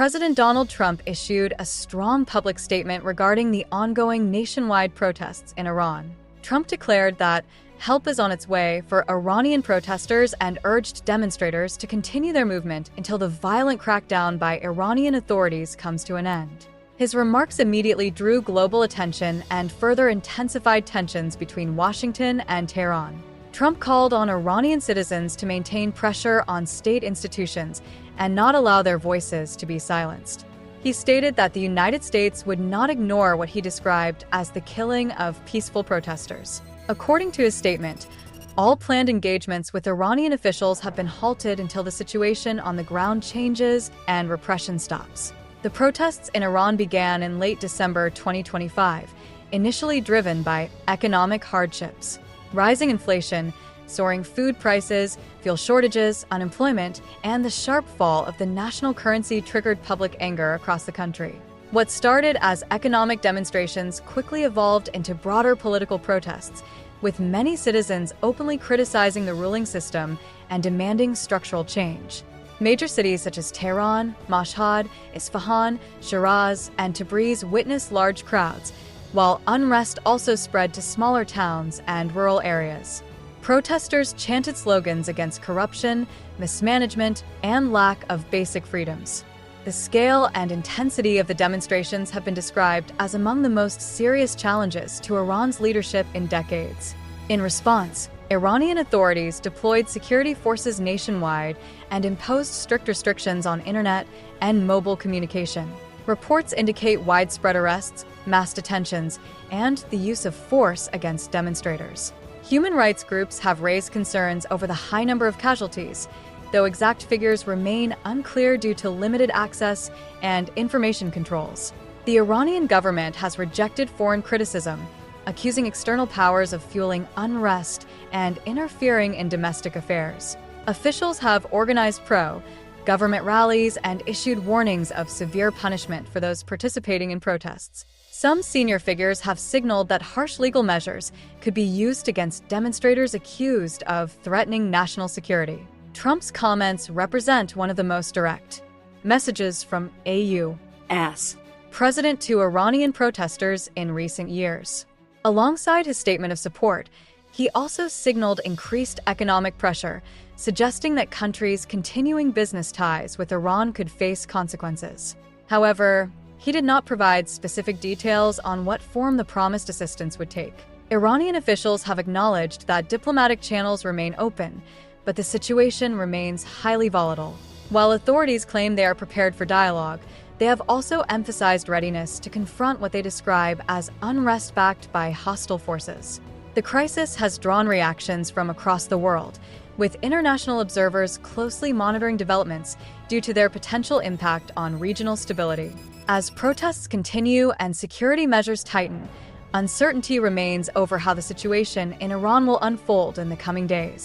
President Donald Trump issued a strong public statement regarding the ongoing nationwide protests in Iran. Trump declared that help is on its way for Iranian protesters and urged demonstrators to continue their movement until the violent crackdown by Iranian authorities comes to an end. His remarks immediately drew global attention and further intensified tensions between Washington and Tehran. Trump called on Iranian citizens to maintain pressure on state institutions and not allow their voices to be silenced. He stated that the United States would not ignore what he described as the killing of peaceful protesters. According to his statement, all planned engagements with Iranian officials have been halted until the situation on the ground changes and repression stops. The protests in Iran began in late December 2025, initially driven by economic hardships. Rising inflation, soaring food prices, fuel shortages, unemployment, and the sharp fall of the national currency triggered public anger across the country. What started as economic demonstrations quickly evolved into broader political protests, with many citizens openly criticizing the ruling system and demanding structural change. Major cities such as Tehran, Mashhad, Isfahan, Shiraz, and Tabriz witnessed large crowds, while unrest also spread to smaller towns and rural areas. Protesters chanted slogans against corruption, mismanagement, and lack of basic freedoms. The scale and intensity of the demonstrations have been described as among the most serious challenges to Iran's leadership in decades. In response, Iranian authorities deployed security forces nationwide and imposed strict restrictions on internet and mobile communication. Reports indicate widespread arrests, mass detentions, and the use of force against demonstrators. Human rights groups have raised concerns over the high number of casualties, though exact figures remain unclear due to limited access and information controls. The Iranian government has rejected foreign criticism, accusing external powers of fueling unrest and interfering in domestic affairs. Officials have organized pro-government rallies and issued warnings of severe punishment for those participating in protests. Some senior figures have signaled that harsh legal measures could be used against demonstrators accused of threatening national security. Trump's comments represent one of the most direct messages from U.S. President to Iranian protesters in recent years. Alongside his statement of support, he also signaled increased economic pressure, suggesting that countries continuing business ties with Iran could face consequences. However, he did not provide specific details on what form the promised assistance would take. Iranian officials have acknowledged that diplomatic channels remain open, but the situation remains highly volatile. While authorities claim they are prepared for dialogue, they have also emphasized readiness to confront what they describe as unrest backed by hostile forces. The crisis has drawn reactions from across the world, with international observers closely monitoring developments due to their potential impact on regional stability. As protests continue and security measures tighten, uncertainty remains over how the situation in Iran will unfold in the coming days.